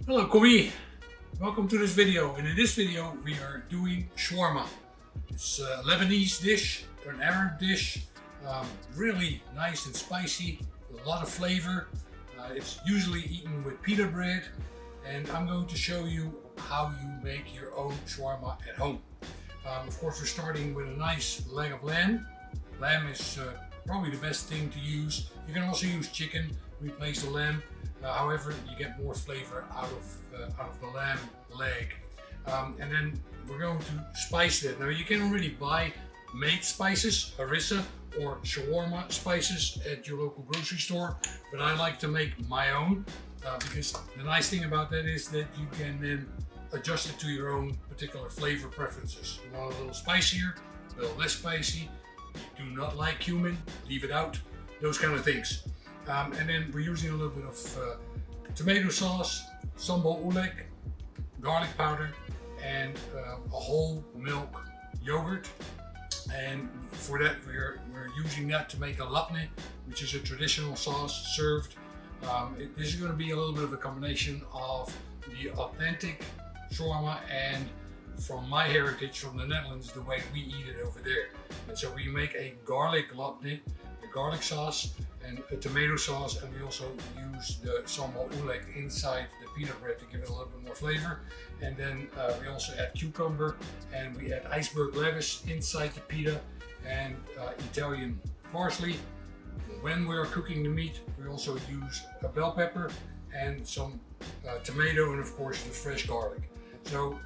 Hello Komi, welcome to this video, and in this video we are doing shawarma. It's a Lebanese dish, or an Arab dish, really nice and spicy, with a lot of flavor. It's usually eaten with pita bread, and I'm going to show you how you make your own shawarma at home. Of course, we're starting with a nice leg of lamb. Lamb is probably the best thing to use. You can also use chicken, replace the lamb. However, you get more flavor out of the lamb leg. And then we're going to spice that. Now you can already buy made spices, harissa or shawarma spices at your local grocery store, but I like to make my own because the nice thing about that is that you can then adjust it to your own particular flavor preferences. You want a little spicier, a little less spicy, you do not like cumin, leave it out, those kind of things. And then we're using a little bit of tomato sauce, sambal oelek, garlic powder, and a whole milk yogurt. And for that we're using that to make a labneh, which is a traditional sauce served. This is going to be a little bit of a combination of the authentic shawarma and from my heritage from the Netherlands, the way we eat it over there. And so we make a garlic labneh, a garlic sauce and a tomato sauce, and we also use the sambal oelek inside the pita bread to give it a little bit more flavor. And then we also add cucumber, and we add iceberg lettuce inside the pita, and Italian parsley. When we're cooking the meat, we also use a bell pepper and some tomato, and of course the fresh garlic. So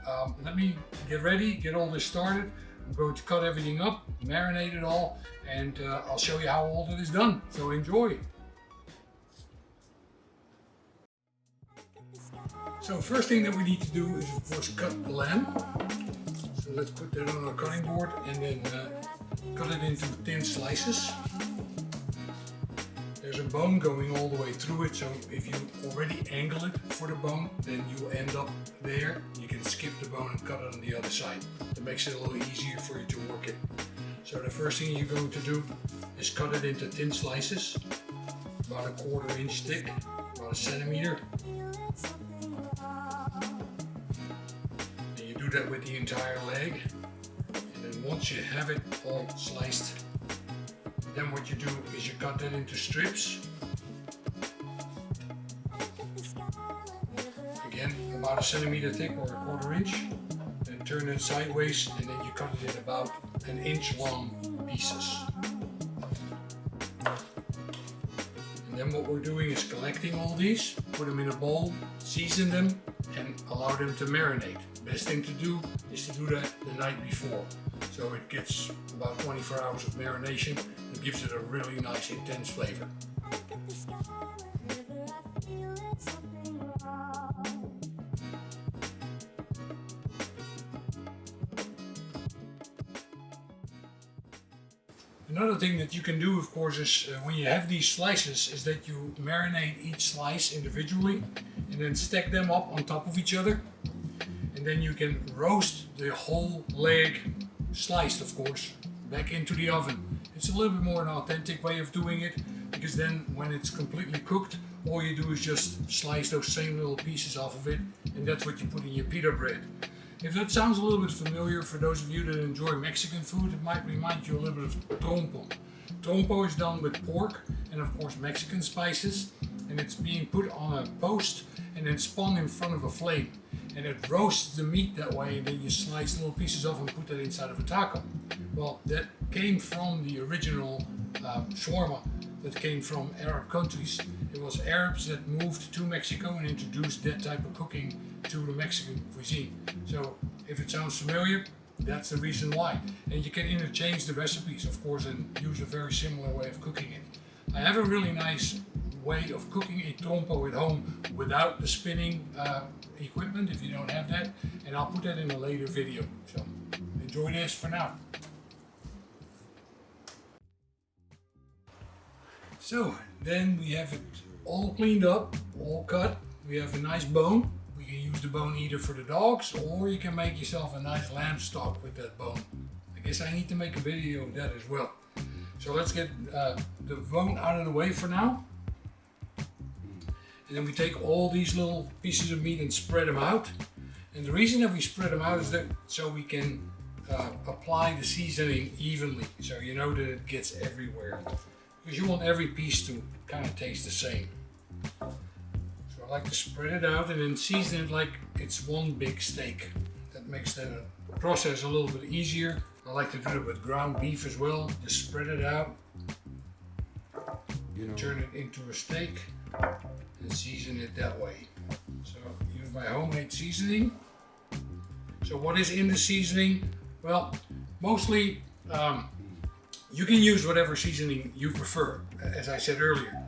let me get ready, get all this started. I'm going to cut everything up, marinate it all, and I'll show you how all that is done. So enjoy. So first thing that we need to do is of course cut the lamb. So let's put that on our cutting board and then cut it into thin slices. There's a bone going all the way through it, so if you already angle it for the bone, then you end up there. You can skip the bone and cut it on the other side. That makes it a little easier for you to work it. So the first thing you're going to do is cut it into thin slices, about a 1/4 inch thick, about 1 centimeter. And you do that with the entire leg. And then once you have it all sliced, then what you do is you cut it into strips. Again, about 1 centimeter thick or a 1/4 inch. Then turn it sideways, and then you cut it in about 1 inch long pieces. And then what we're doing is collecting all these, put them in a bowl, season them, and allow them to marinate. Best thing to do is to do that the night before. So it gets about 24 hours of marination. It gives it a really nice intense flavor. Another thing that you can do, of course, is when you have these slices, is that you marinate each slice individually and then stack them up on top of each other. And then you can roast the whole leg, sliced of course, back into the oven. It's a little bit more an authentic way of doing it, because then when it's completely cooked, all you do is just slice those same little pieces off of it, and that's what you put in your pita bread. If that sounds a little bit familiar for those of you that enjoy Mexican food, it might remind you a little bit of trompo. Trompo is done with pork and of course Mexican spices, and it's being put on a post and then spun in front of a flame. And it roasts the meat that way, and then you slice little pieces off and put that inside of a taco. Well, that came from the original shawarma that came from Arab countries. It was Arabs that moved to Mexico and introduced that type of cooking to the Mexican cuisine. So if it sounds familiar, that's the reason why. And you can interchange the recipes, of course, and use a very similar way of cooking it. I have a really nice way of cooking a trompo at home without the spinning equipment, if you don't have that, and I'll put that in a later video. So enjoy this for now. So then we have it all cleaned up, all cut. We have a nice bone. We can use the bone either for the dogs, or you can make yourself a nice lamb stock with that bone. I guess I need to make a video of that as well. So let's get the bone out of the way for now. And then we take all these little pieces of meat and spread them out. And the reason that we spread them out is that so we can apply the seasoning evenly, so you know that it gets everywhere. Because you want every piece to kind of taste the same. So I like to spread it out and then season it like it's one big steak. That makes the process a little bit easier. I like to do it with ground beef as well. Just spread it out, turn it into a steak and season it that way. So use my homemade seasoning. So what is in the seasoning? Well, mostly you can use whatever seasoning you prefer, as I said earlier,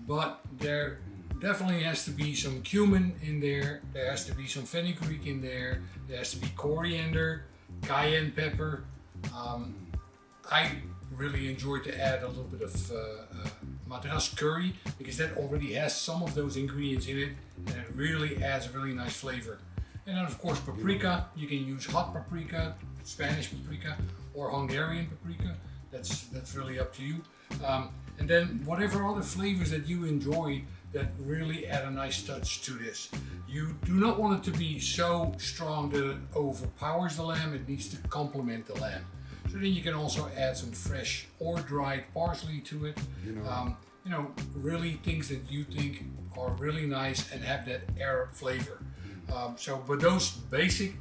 but there definitely has to be some cumin in there, there has to be some fenugreek in there has to be coriander, cayenne pepper. I really enjoy to add a little bit of Madras curry because that already has some of those ingredients in it and it really adds a really nice flavor. And then of course paprika, you can use hot paprika, Spanish paprika or Hungarian paprika, that's really up to you. And then whatever other flavors that you enjoy that really add a nice touch to this. You do not want it to be so strong that it overpowers the lamb, it needs to complement the lamb. So then you can also add some fresh or dried parsley to it. Really things that you think are really nice and have that Arab flavor. But those basic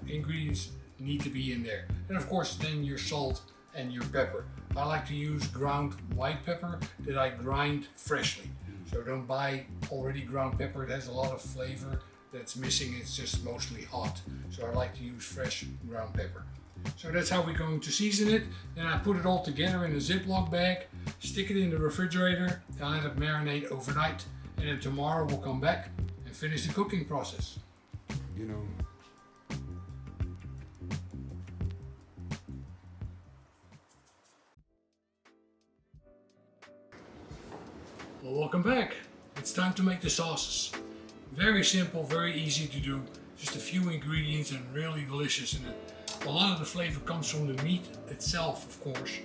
ingredients need to be in there. And of course then your salt and your pepper. I like to use ground white pepper that I grind freshly. So don't buy already ground pepper, it has a lot of flavor that's missing, it's just mostly hot. So I like to use fresh ground pepper. So that's how we're going to season it. Then I put it all together in a Ziploc bag, stick it in the refrigerator, and let it marinate overnight. And then tomorrow we'll come back and finish the cooking process. Well, welcome back. It's time to make the sauces. Very simple, very easy to do. Just a few ingredients and really delicious. And a lot of the flavor comes from the meat itself, of course.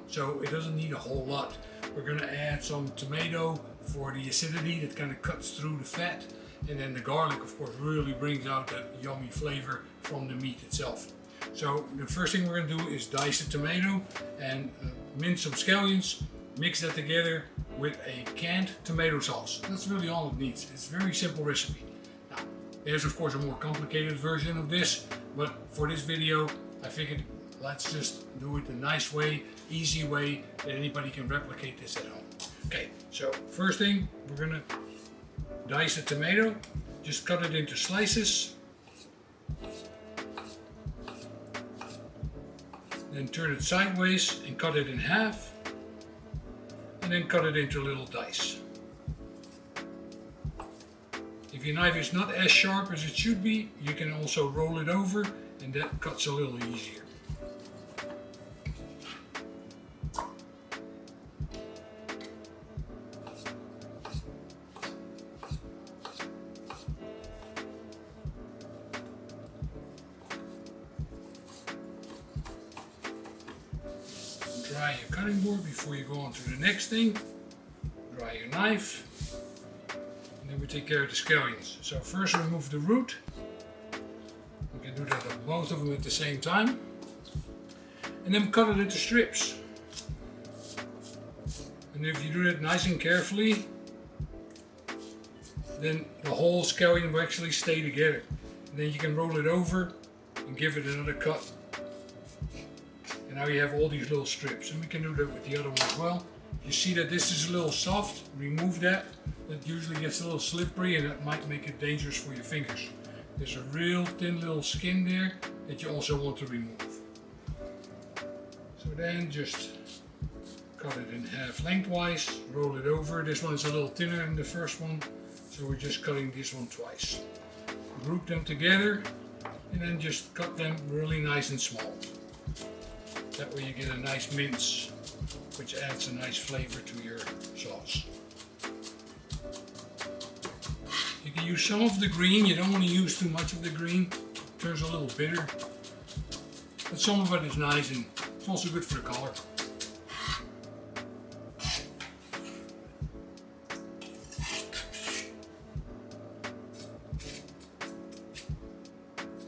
So it doesn't need a whole lot. We're going to add some tomato for the acidity that kind of cuts through the fat. And then the garlic, of course, really brings out that yummy flavor from the meat itself. So the first thing we're going to do is dice the tomato and mince some scallions. Mix that together with a canned tomato sauce. That's really all it needs. It's a very simple recipe. Now, there's of course a more complicated version of this, but for this video, I figured let's just do it the nice way, easy way that anybody can replicate this at home. Okay, so first thing, we're gonna dice a tomato. Just cut it into slices. Then turn it sideways and cut it in half. And then cut it into little dice. If your knife is not as sharp as it should be, you can also roll it over and that cuts a little easier. Dry your cutting board before you go on to the next thing. Dry your knife. And then we take care of the scallions. So first remove the root. We can do that on both of them at the same time. And then cut it into strips. And if you do that nice and carefully, then the whole scallion will actually stay together. And then you can roll it over and give it another cut. And now you have all these little strips, and we can do that with the other one as well. You see that this is a little soft, remove that. That usually gets a little slippery and that might make it dangerous for your fingers. There's a real thin little skin there that you also want to remove. So then just cut it in half lengthwise, roll it over. This one is a little thinner than the first one, so we're just cutting this one twice. Group them together and then just cut them really nice and small. That way you get a nice mince, which adds a nice flavor to your sauce. You can use some of the green, you don't want to use too much of the green, it turns a little bitter. But some of it is nice and it's also good for the color.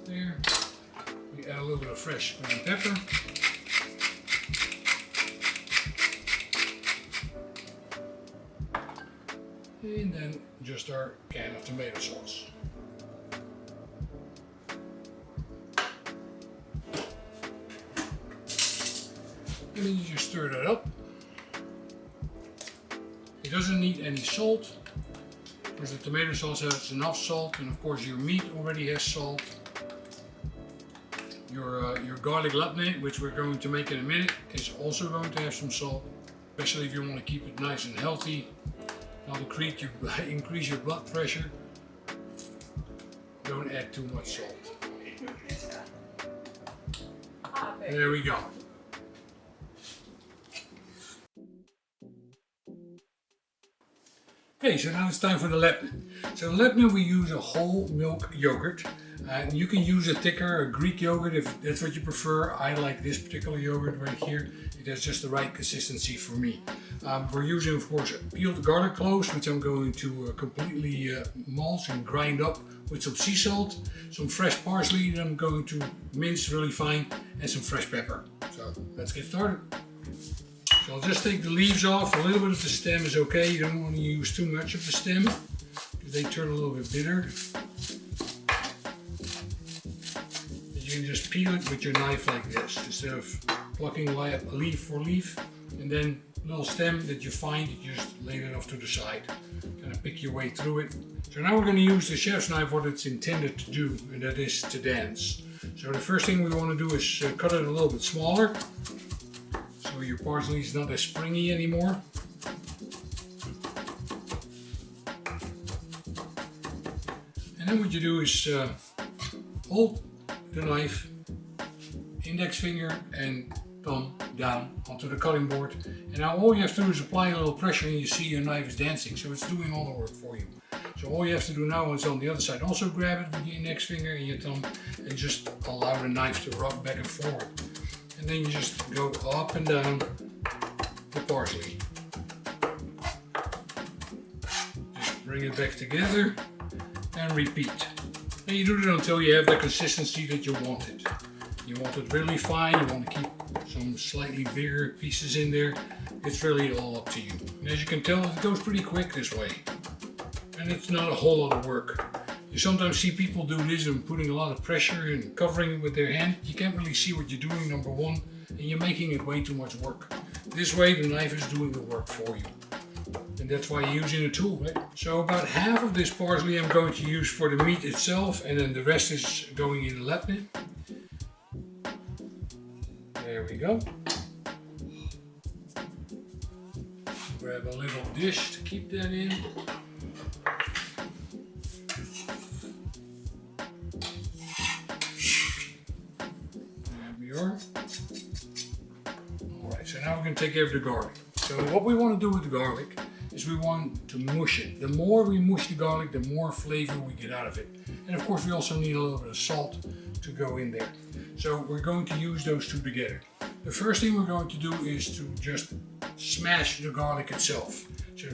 There. We add a little bit of fresh green pepper. And then just our can of tomato sauce. And then you just stir that up. It doesn't need any salt, because the tomato sauce has enough salt, and of course your meat already has salt. Your garlic latne, which we're going to make in a minute, is also going to have some salt, especially if you want to keep it nice and healthy, not increase your blood pressure. Don't add too much salt. There we go. Okay, so now it's time for the latne. So the latne, we use a whole milk yogurt. You can use a thicker, a Greek yogurt if that's what you prefer. I like this particular yogurt right here. It has just the right consistency for me. We're using, of course, peeled garlic cloves, which I'm going to completely mulch and grind up with some sea salt, some fresh parsley that I'm going to mince really fine, and some fresh pepper. So let's get started. So I'll just take the leaves off. A little bit of the stem is okay. You don't want to use too much of the stem, because they turn a little bit bitter. You can just peel it with your knife like this, instead of plucking leaf for leaf. And then a little stem that you find, you just lay it off to the side. Kind of pick your way through it. So now we're going to use the chef's knife, what it's intended to do, and that is to dance. So the first thing we want to do is cut it a little bit smaller, so your parsley is not as springy anymore. And then what you do is hold the knife, index finger and thumb down onto the cutting board, and now all you have to do is apply a little pressure, and you see your knife is dancing, so it's doing all the work for you. So all you have to do now is on the other side also grab it with your index finger and your thumb, and just allow the knife to rock back and forward, and then you just go up and down the parsley. Just bring it back together and repeat. And you do it until you have the consistency that you want it. You want it really fine, you want to keep some slightly bigger pieces in there. It's really all up to you. And as you can tell, it goes pretty quick this way. And it's not a whole lot of work. You sometimes see people do this and putting a lot of pressure and covering it with their hand. You can't really see what you're doing, number one, and you're making it way too much work. This way the knife is doing the work for you. And that's why you're using a tool, right? So about half of this parsley I'm going to use for the meat itself, and then the rest is going in the latne. There we go. Grab a little dish to keep that in. There we are. Alright, so now we're going to take care of the garlic. So what we want to do with the garlic is we want to mush it. The more we mush the garlic, the more flavor we get out of it. And of course we also need a little bit of salt to go in there. So we're going to use those two together. The first thing we're going to do is to just smash the garlic itself. So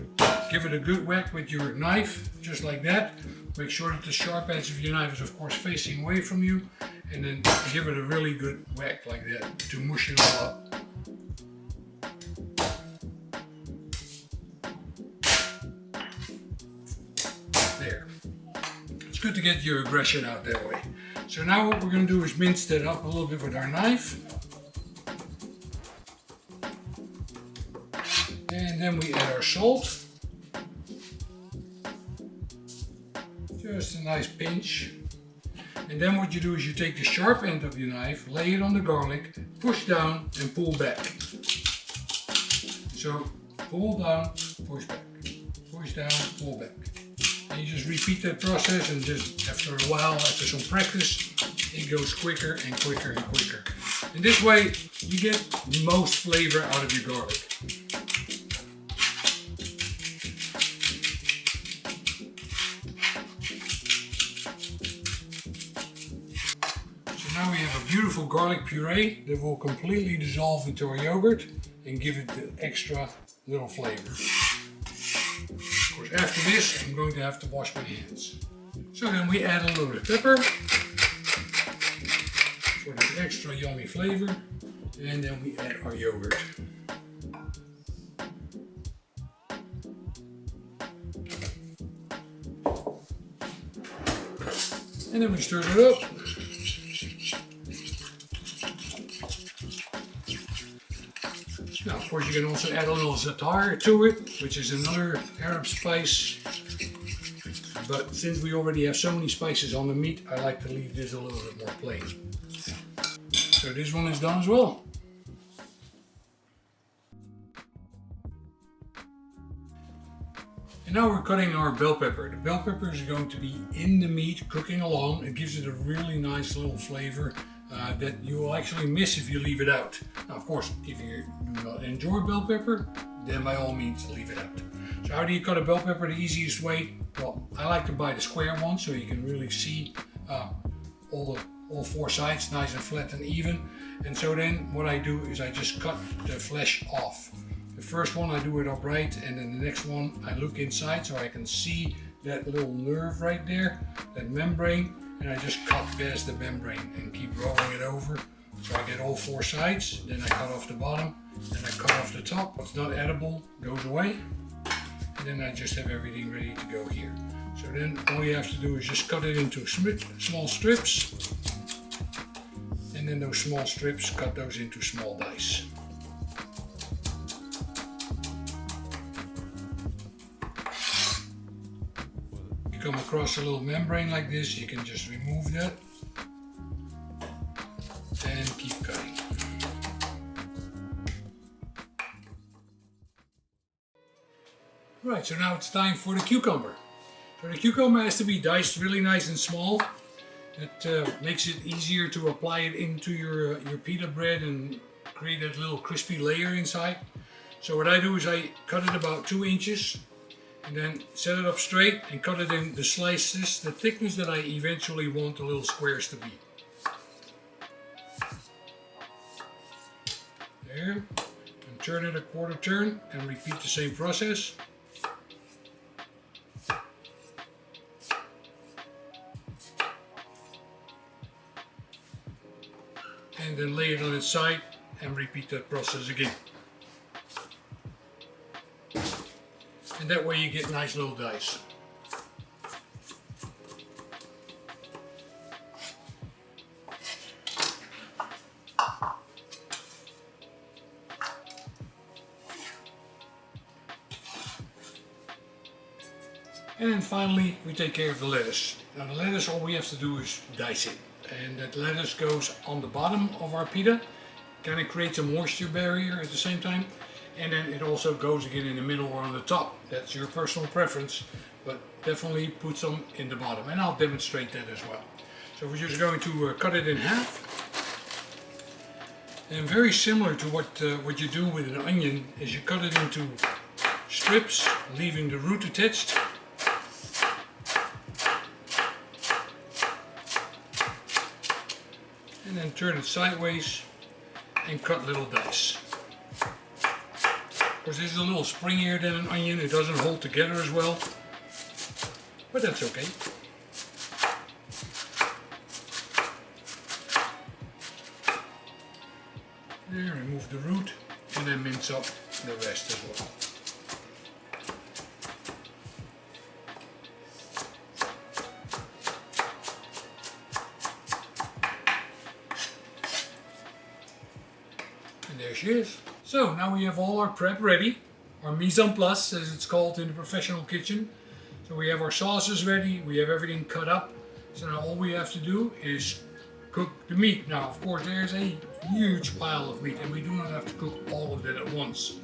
give it a good whack with your knife, just like that. Make sure that the sharp edge of your knife is of course facing away from you. And then give it a really good whack like that to mush it all up. There. It's good to get your aggression out that way. So now what we're going to do is mince that up a little bit with our knife. And then we add our salt. Just a nice pinch. And then what you do is you take the sharp end of your knife, lay it on the garlic, push down and pull back. So pull down, push back. Push down, pull back. And you just repeat that process, and just after a while, after some practice, it goes quicker and quicker and quicker. And this way, you get the most flavor out of your garlic. So now we have a beautiful garlic puree that will completely dissolve into our yogurt and give it the extra little flavor. Of course, after this, I'm going to have to wash my hands. So then we add a little bit of pepper. for the extra yummy flavor. And then we add our yogurt. And then we stir it up. Now, of course, you can also add a little za'atar to it, which is another Arab spice. But since we already have so many spices on the meat, I like to leave this a little bit more plain. So this one is done as well. And now we're cutting our bell pepper. The bell pepper is going to be in the meat, cooking along. It gives it a really nice little flavor that you will actually miss if you leave it out. Now, of course, if you do not enjoy bell pepper, then by all means leave it out. So how do you cut a bell pepper the easiest way? Well, I like to buy the square one so you can really see all four sides nice and flat and even. And so then what I do is I just cut the flesh off. The first one I do it upright, and then the next one I look inside so I can see that little nerve right there, that membrane, and I just cut past the membrane and keep rolling it over. So I get all four sides, then I cut off the bottom, then I cut off the top. What's not edible goes away, and then I just have everything ready to go here. So then all you have to do is just cut it into small strips, and then those small strips, cut those into small dice. Come across a little membrane like this, you can just remove that and keep cutting. Right, so now it's time for the cucumber. So the cucumber has to be diced really nice and small. It makes it easier to apply it into your pita bread and create that little crispy layer inside. So what I do is I cut it about 2 inches. And then set it up straight and cut it in the slices, the thickness that I eventually want the little squares to be. There. And turn it a quarter turn and repeat the same process. And then lay it on its side and repeat that process again. And that way you get nice little dice. And then finally we take care of the lettuce. Now the lettuce, all we have to do is dice it. And that lettuce goes on the bottom of our pita. Kind of creates a moisture barrier at the same time. And then it also goes again in the middle or on the top. That's your personal preference, but definitely put some in the bottom. And I'll demonstrate that as well. So we're just going to cut it in half. And very similar to what you do with an onion is you cut it into strips, leaving the root attached. And then turn it sideways and cut little dice. Of course, this is a little springier than an onion. It doesn't hold together as well, but that's okay. There, remove the root and then mince up the rest as well. And there she is. So now we have all our prep ready, our mise en place as it's called in the professional kitchen. So we have our sauces ready, we have everything cut up. So now all we have to do is cook the meat. Now of course there's a huge pile of meat and we do not have to cook all of that at once.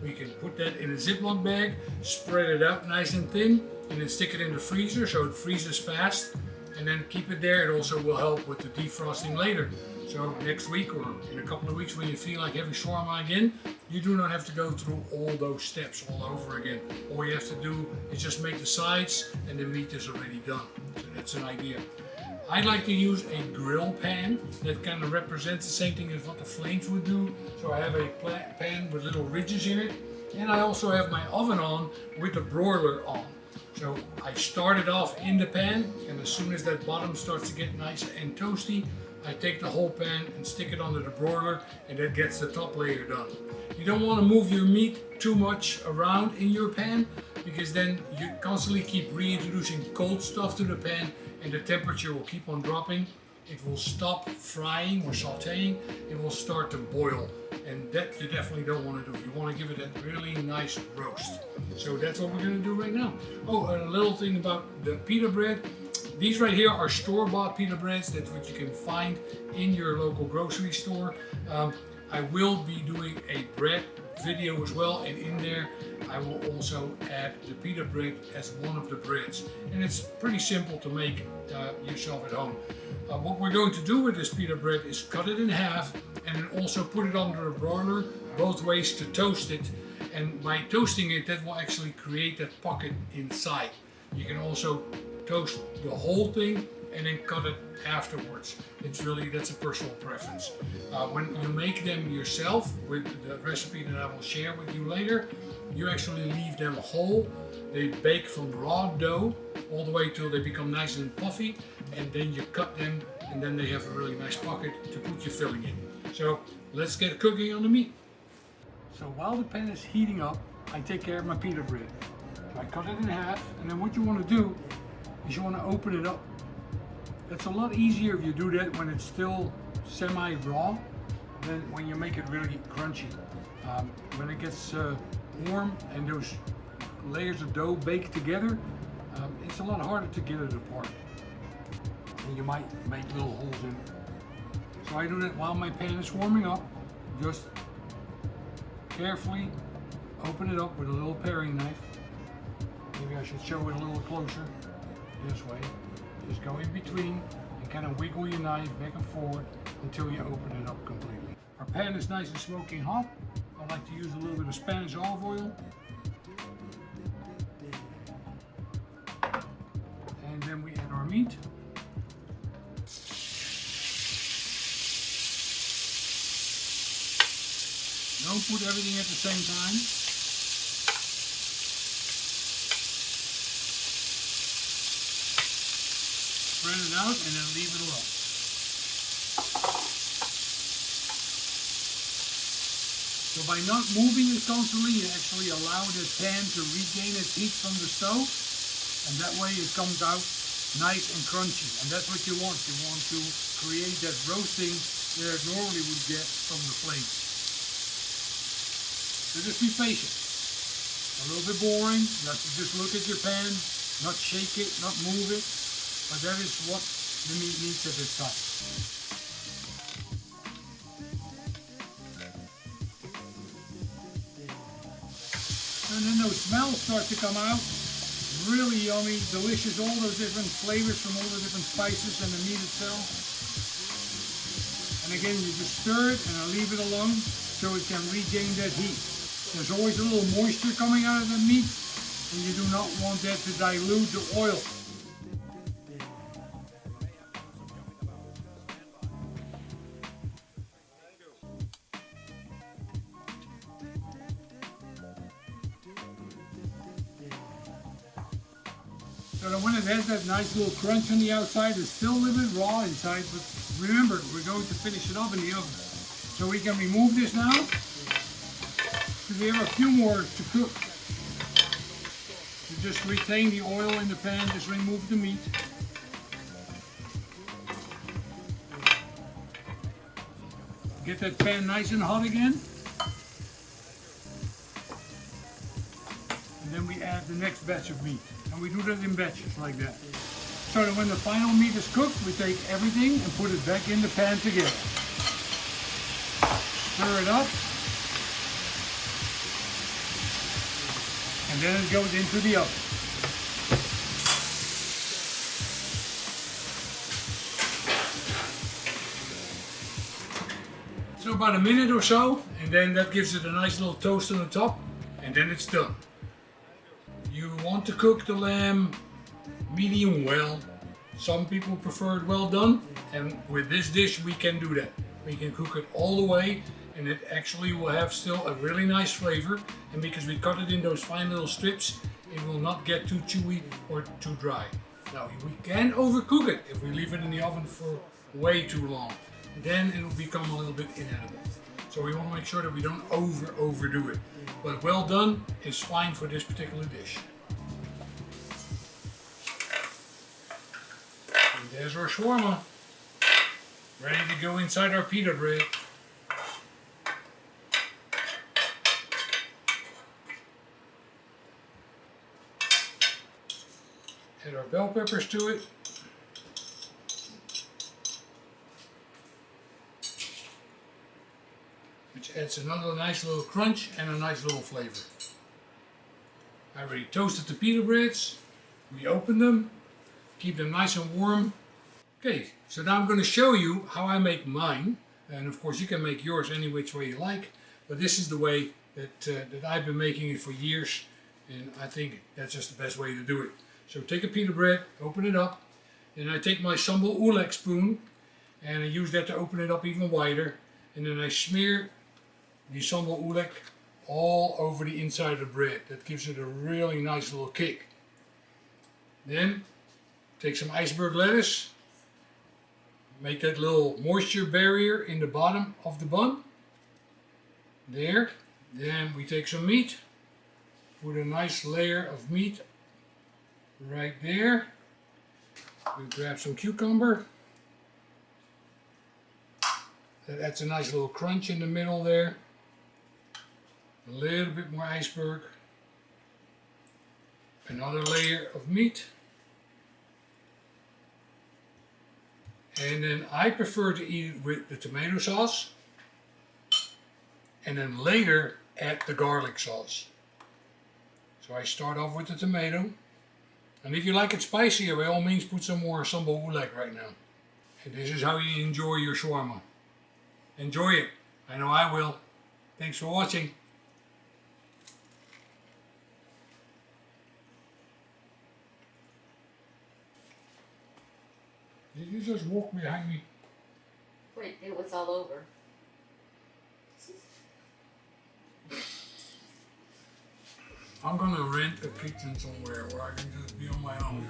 We can put that in a Ziploc bag, spread it out nice and thin, and then stick it in the freezer so it freezes fast. And then keep it there. It also will help with the defrosting later. So next week or in a couple of weeks when you feel like having shawarma again, you do not have to go through all those steps all over again. All you have to do is just make the sides and the meat is already done. So that's an idea. I like to use a grill pan that kind of represents the same thing as what the flames would do. So I have a pan with little ridges in it. And I also have my oven on with the broiler on. So I start it off in the pan, and as soon as that bottom starts to get nice and toasty, I take the whole pan and stick it under the broiler, and that gets the top layer done. You don't want to move your meat too much around in your pan, because then you constantly keep reintroducing cold stuff to the pan and the temperature will keep on dropping. It will stop frying or sauteing, it will start to boil, and that you definitely don't want to do. You want to give it a really nice roast. So that's what we're going to do right now. Oh, and a little thing about the pita bread. These right here are store-bought pita breads. That's what you can find in your local grocery store. I will be doing a bread video as well, and in there I will also add the pita bread as one of the breads. And it's pretty simple to make yourself at home. What we're going to do with this pita bread is cut it in half and then also put it under a broiler both ways to toast it. And by toasting it, that will actually create that pocket inside. You can also toast the whole thing and then cut it afterwards. That's a personal preference. When you make them yourself with the recipe that I will share with you later, you actually leave them whole. They bake from raw dough all the way till they become nice and puffy, and then you cut them, and then they have a really nice pocket to put your filling in. So let's get cooking on the meat. So while the pan is heating up, I take care of my pita bread. So I cut it in half, and then what you want to do is you want to open it up. It's a lot easier if you do that when it's still semi-raw than when you make it really crunchy. When it gets warm and those layers of dough baked together, it's a lot harder to get it apart. And you might make little holes in it. So I do that while my pan is warming up. Just carefully open it up with a little paring knife. Maybe I should show it a little closer. This way. Just go in between and kind of wiggle your knife back and forward until you open it up completely. Our pan is nice and smoking hot. I like to use a little bit of Spanish olive oil. And then we add our meat. Don't put everything at the same time. Spread it out and then leave it alone. So by not moving it constantly, you actually allow the pan to regain its heat from the stove, and that way it comes out nice and crunchy. And that's what you want. You want to create that roasting that it normally would get from the flame. So just be patient. A little bit boring. You have to just look at your pan, not shake it, not move it. But that is what the meat needs at this time. And then those smells start to come out. Really yummy, delicious, all those different flavors from all the different spices and the meat itself. And again, you just stir it and I leave it alone so it can regain that heat. There's always a little moisture coming out of the meat, and you do not want that to dilute the oil. So that when it has that nice little crunch on the outside, it's still a little bit raw inside, but remember, we're going to finish it up in the oven. So we can remove this now, because we have a few more to cook. To just retain the oil in the pan, just remove the meat. Get that pan nice and hot again. And then we add the next batch of meat. And we do that in batches like that. So that when the final meat is cooked, we take everything and put it back in the pan together. Stir it up. And then it goes into the oven. So about a minute or so, and then that gives it a nice little toast on the top, and then it's done. You want to cook the lamb medium well. Some people prefer it well done, and with this dish we can do that. We can cook it all the way, and it actually will have still a really nice flavor, and because we cut it in those fine little strips, it will not get too chewy or too dry. Now we can overcook it if we leave it in the oven for way too long. Then it'll become a little bit inedible. So we want to make sure that we don't overdo it. But well done is fine for this particular dish. And there's our shawarma, ready to go inside our pita bread. Add our bell peppers to it. Which adds another nice little crunch and a nice little flavor. I already toasted the pita breads. We open them, keep them nice and warm. Okay, so now I'm going to show you how I make mine. And of course you can make yours any which way you like. But this is the way that I've been making it for years. And I think that's just the best way to do it. So take a pita bread, open it up. And I take my sambal oelek spoon. And I use that to open it up even wider. And then I smear the sambal oelek all over the inside of the bread. That gives it a really nice little kick. Then take some iceberg lettuce, make that little moisture barrier in the bottom of the bun. There. Then we take some meat, put a nice layer of meat right there. We grab some cucumber. That adds a nice little crunch in the middle there. A little bit more iceberg. Another layer of meat. And then I prefer to eat it with the tomato sauce. And then later add the garlic sauce. So I start off with the tomato. And if you like it spicier, by all means put some more sambal oelek right now. And this is how you enjoy your shawarma. Enjoy it. I know I will. Thanks for watching. Did you just walk behind me? Wait, it was all over. I'm gonna rent a kitchen somewhere where I can just be on my own.